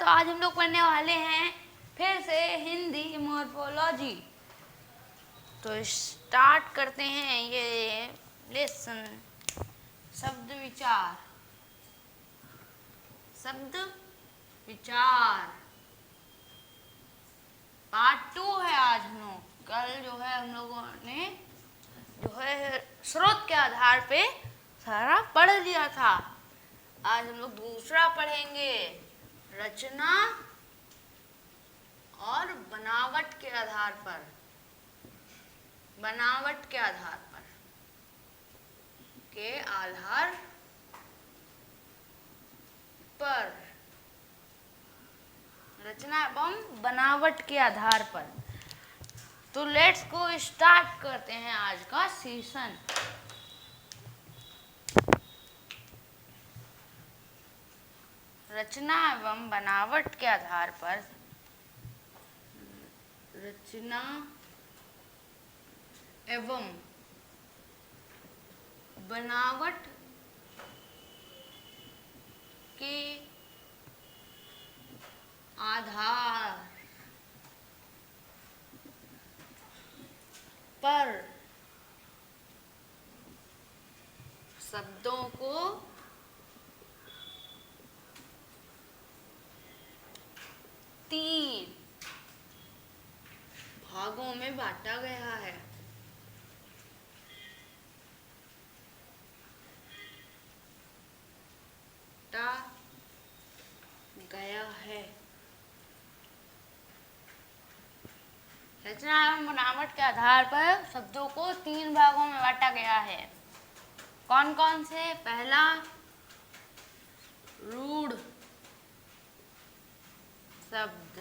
तो आज हम लोग पढ़ने वाले हैं फिर से हिंदी मॉर्फोलॉजी। तो स्टार्ट करते हैं ये लेसन। शब्द विचार, शब्द विचार पार्ट 2 है आज हम लोग। कल जो है हम लोगों ने जो है स्रोत के आधार पे सारा पढ़ लिया था। आज हम लोग दूसरा पढ़ेंगे, रचना और बनावट के आधार पर। बनावट के आधार पर रचना एवं बनावट के आधार पर। तो लेट्स गो स्टार्ट करते हैं आज का सेशन। रचना एवं बनावट के आधार पर। रचना एवं बनावट के आधार पर शब्दों को तीन भागों में बांटा गया है। रचना एवं बनावट के आधार पर शब्दों को तीन भागों में बांटा गया है। कौन कौन से? पहला रूढ़ शब्द,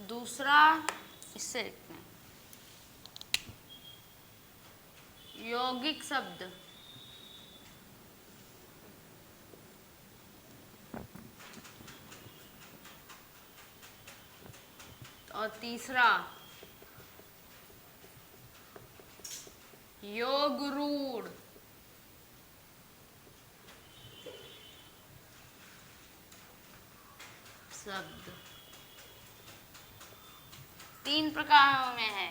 दूसरा इससे लिखते हैं यौगिक शब्द, और तीसरा योग रूढ़ शब्द। तीन प्रकारों में है,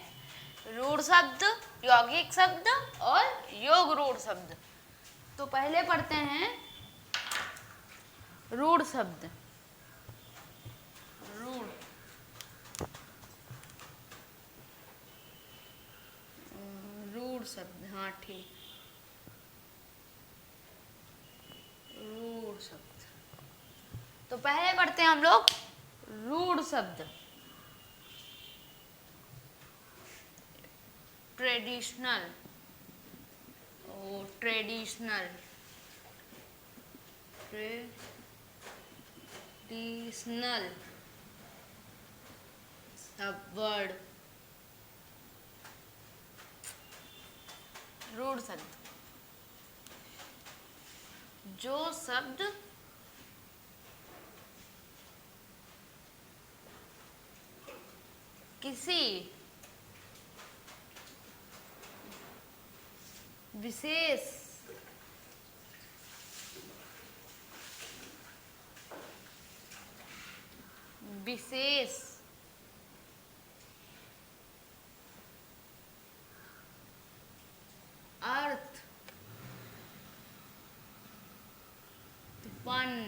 रूढ़ शब्द, यौगिक शब्द और योग रूढ़ शब्द। तो पहले पढ़ते हैं रूढ़ शब्द। रूढ़ शब्द, हाँ ठीक, रूढ़ शब्द। तो पहले पढ़ते हैं हम लोग रूढ़ शब्द। ट्रेडिशनल, ट्रेडिशनल, ट्रेडिशनल वर्ड, रूढ़ शब्द। जो शब्द किसी विशेष अर्थ उत्पन्न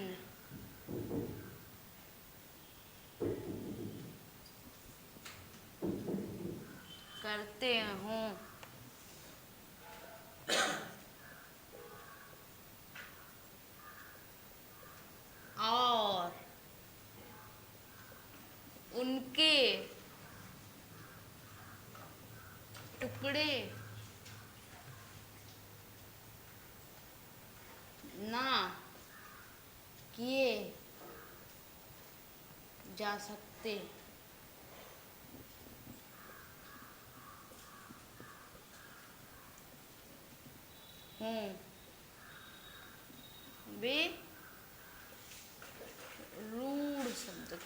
करते हों, और उनके टुकड़े ना किए जा सकते हों, वे रूढ़ शब्द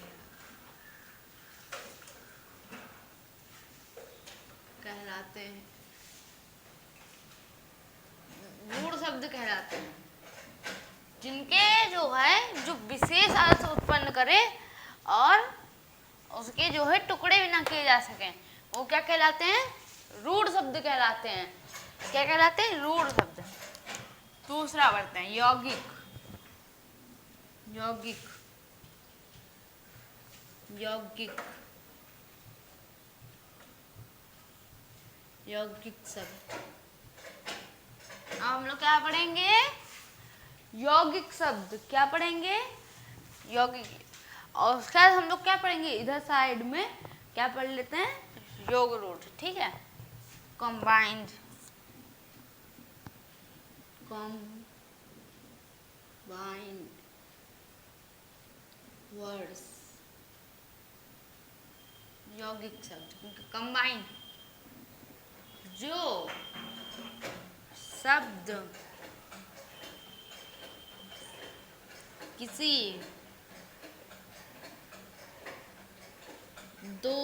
कहलाते हैं। रूढ़ शब्द कहलाते हैं। जिनके जो है जो विशेष अर्थ उत्पन्न करे और उसके जो है टुकड़े भी ना किए जा सकें, वो क्या कहलाते हैं? रूढ़ शब्द कहलाते हैं। क्या कहलाते हैं? रूढ़ शब्द। दूसरा बढ़ते हैं यौगिक। यौगिक यौगिक यौगिक शब्द। अब हम लोग क्या पढ़ेंगे? यौगिक शब्द। क्या पढ़ेंगे? यौगिक। और उसके बाद हम लोग क्या पढ़ेंगे? इधर साइड में क्या पढ़ लेते हैं? योग रूढ़। ठीक है। Combined words. यौगिक शब्द कंबाइंड। जो शब्द किसी दो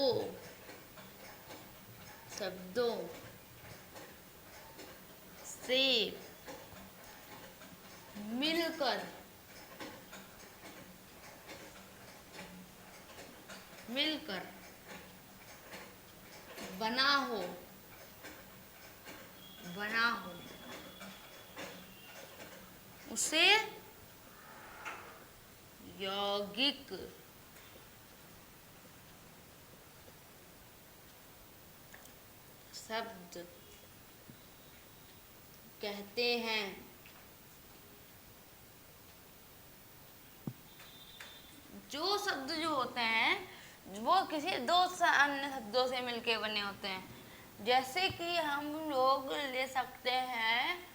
शब्दों से मिलकर बना हो उसे यौगिक शब्द कहते हैं। जो शब्द जो होते हैं वो किसी दो अन्य शब्दों से मिलके बने होते हैं। जैसे कि हम लोग ले सकते हैं,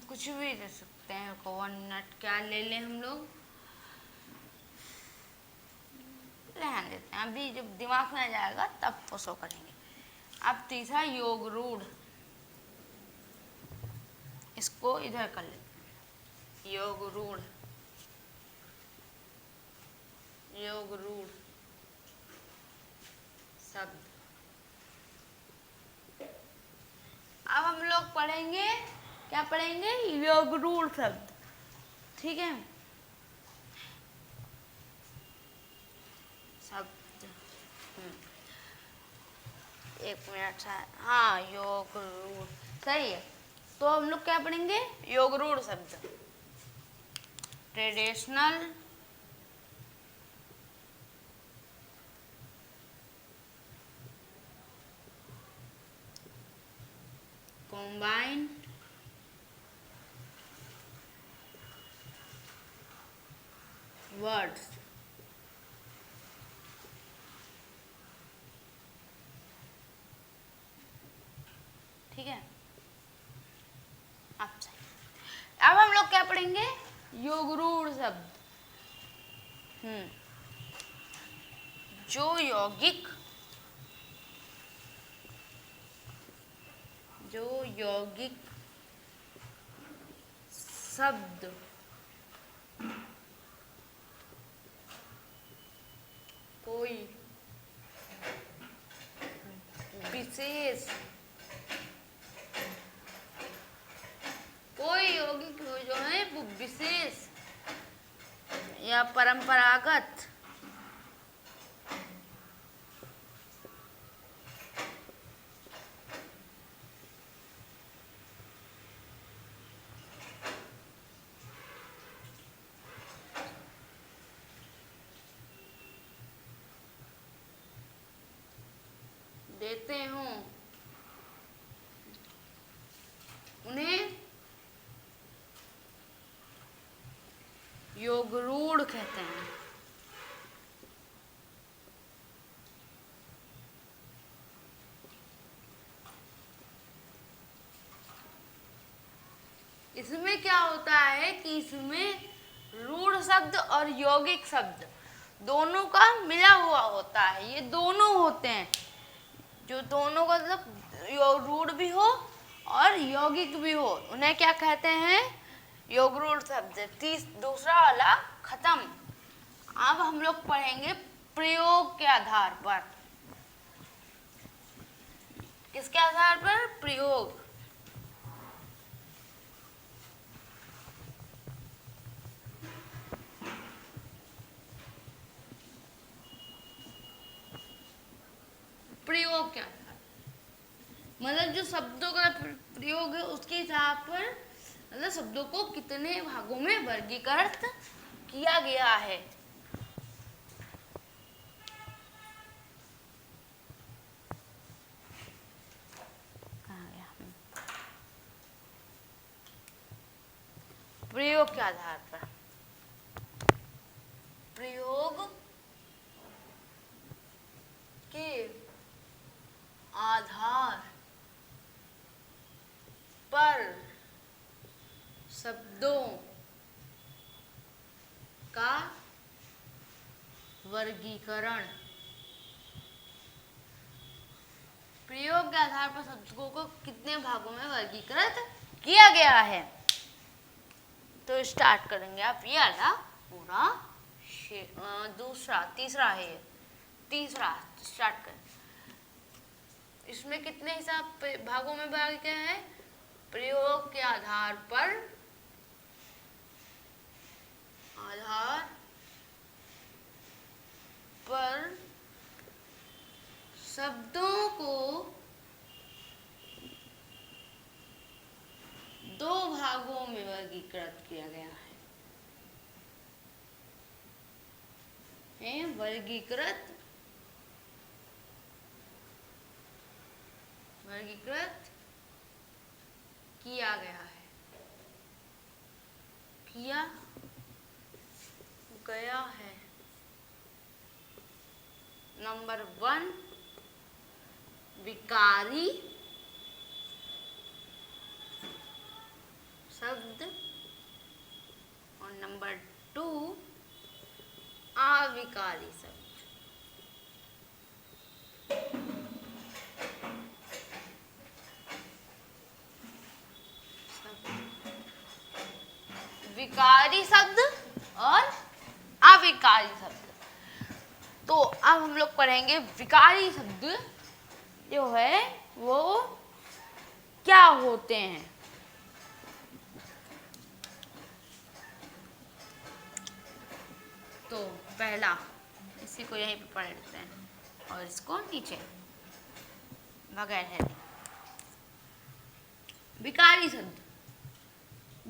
कुछ भी ले सकते हैं। कोकोनट क्या ले लें हम लोग? रहने देते हैं, अभी जब दिमाग में आ जाएगा तब उसको करेंगे। अब तीसरा योग रूढ़। इसको इधर कर लेते हैं। योग रूढ़ शब्द। अब हम लोग पढ़ेंगे, क्या पढ़ेंगे? योग रूढ़ शब्द। ठीक है। शब्द एक मिनट। हाँ, योग रूढ़ सही है। तो हम लोग क्या पढ़ेंगे? योग रूढ़ शब्द। Traditional combined words. ठीक है। अब हम लोग क्या पढ़ेंगे? योग रूढ़ शब्द। जो यौगिक शब्द कोई विशेष यौगिक जो है वो विशेष या परंपरागत देते हों, उन्हें योग रूढ़ कहते हैं। इसमें क्या होता है कि इसमें रूढ़ शब्द और यौगिक शब्द दोनों का मिला हुआ होता है। ये दोनों होते हैं, जो दोनों का मतलब रूढ़ भी हो और यौगिक भी हो, उन्हें क्या कहते हैं? योग रूढ़ शब्द। दूसरा वाला खत्म। अब हम लोग पढ़ेंगे प्रयोग के आधार पर। किसके आधार पर? प्रयोग। प्रयोग के आधार, मतलब जो शब्दों का प्रयोग है उसके हिसाब पर, मतलब शब्दों को कितने भागों में वर्गीकृत किया गया है। प्रयोग के आधार पर, प्रयोग के आधार पर शब्दों का वर्गीकरण, प्रयोग के आधार पर शब्दों को कितने भागों में वर्गीकृत किया गया है। तो स्टार्ट करेंगे आप, ये वाला पूरा दूसरा तीसरा है, तीसरा स्टार्ट करें। इसमें कितने हिसाब भागों में भाग गया है? प्रयोग के आधार पर, शब्दों को दो भागों में वर्गीकृत किया गया है। वर्गीकृत किया गया है, किया गया है। नंबर 1 विकारी शब्द और नंबर 2 अविकारी शब्द। विकारी शब्द और अविकारी शब्द। तो अब हम लोग पढ़ेंगे विकारी शब्द जो है वो क्या होते हैं। तो पहला, इसी को यहीं पे पढ़ लेते हैं और इसको नीचे बगैर है। विकारी शब्द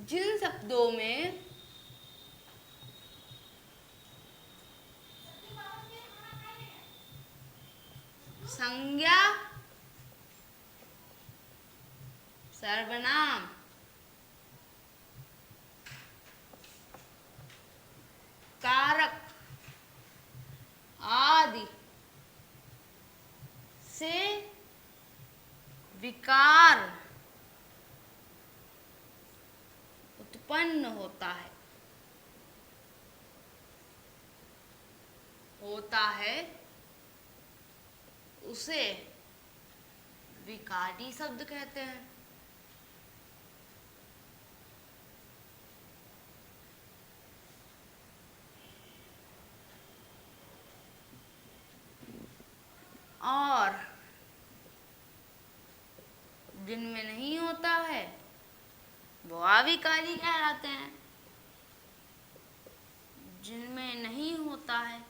जिन शब्दों में संज्ञा, सर्वनाम, कारक आदि से विकार उत्पन्न होता है उसे विकारी शब्द कहते हैं। और जिनमें नहीं होता है वो अविकारी कहलाते हैं। जिनमें नहीं होता है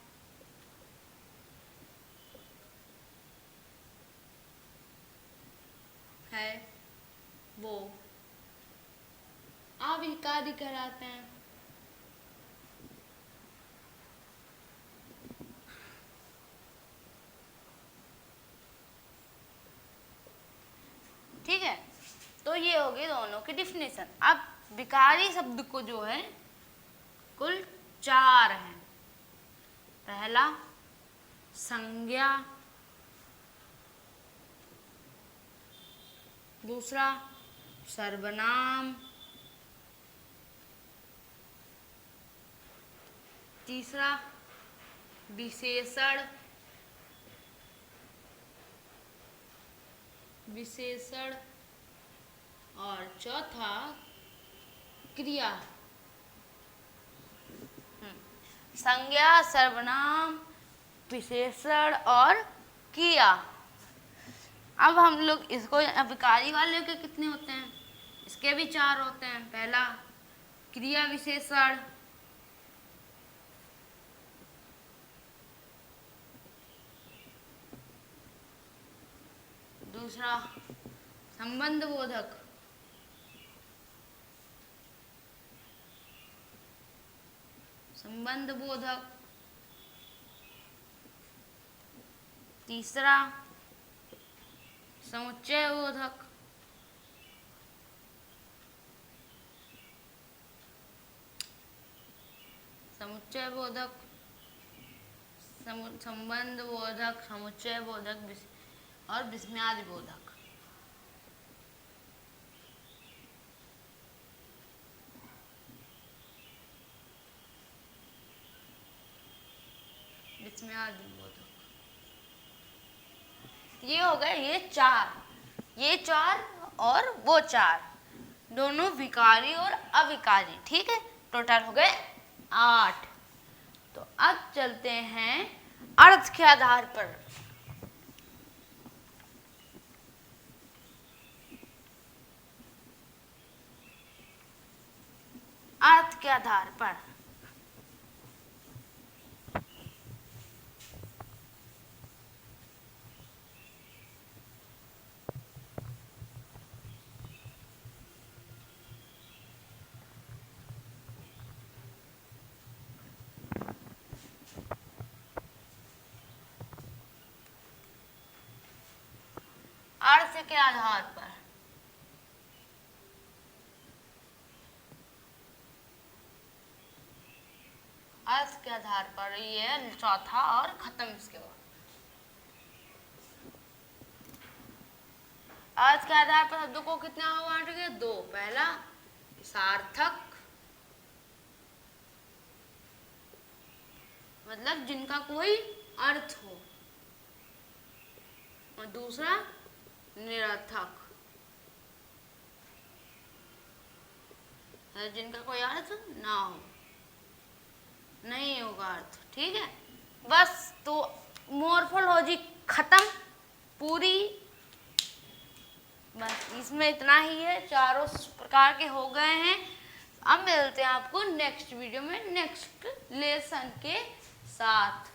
वो अविकारी कहलाते हैं। ठीक है, तो ये हो गई दोनों की डिफिनेशन। अब विकारी शब्द को जो है कुल 4 हैं। पहला संज्ञा, दूसरा सर्वनाम, तीसरा विशेषण और चौथा क्रिया। संज्ञा, सर्वनाम, विशेषण और क्रिया। अब हम लोग इसको विकारी वाले के कितने होते हैं? इसके भी 4 होते हैं। पहला क्रिया विशेषण, दूसरा संबंध बोधक, संबंध बोधक, तीसरा समुच्चय बोधक, समुच्चय बोधक, संबंध बोधक, समुच्चय बोधक और विस्मयादि बोधक। विस्मयादि बोधक ये हो गए, ये चार और वो चार, दोनों विकारी और अविकारी। ठीक है, टोटल हो गए 8। तो अब चलते हैं अर्थ के आधार पर। अर्थ के आधार पर अर्थ के आधार पर अर्थ के आधार पर ये चौथा और खत्म इसके बाद। अर्थ के आधार पर शब्दों को कितना बांटेंगे? 2। पहला सार्थक, मतलब जिनका कोई अर्थ हो, और दूसरा निरर्थक, जिनका कोई अर्थ ना हो, नहीं होगा अर्थ। ठीक है, बस तो मोर्फोलॉजी खत्म पूरी। बस इसमें इतना ही है, चारों प्रकार के हो गए हैं। अब मिलते हैं आपको नेक्स्ट वीडियो में नेक्स्ट लेसन के साथ।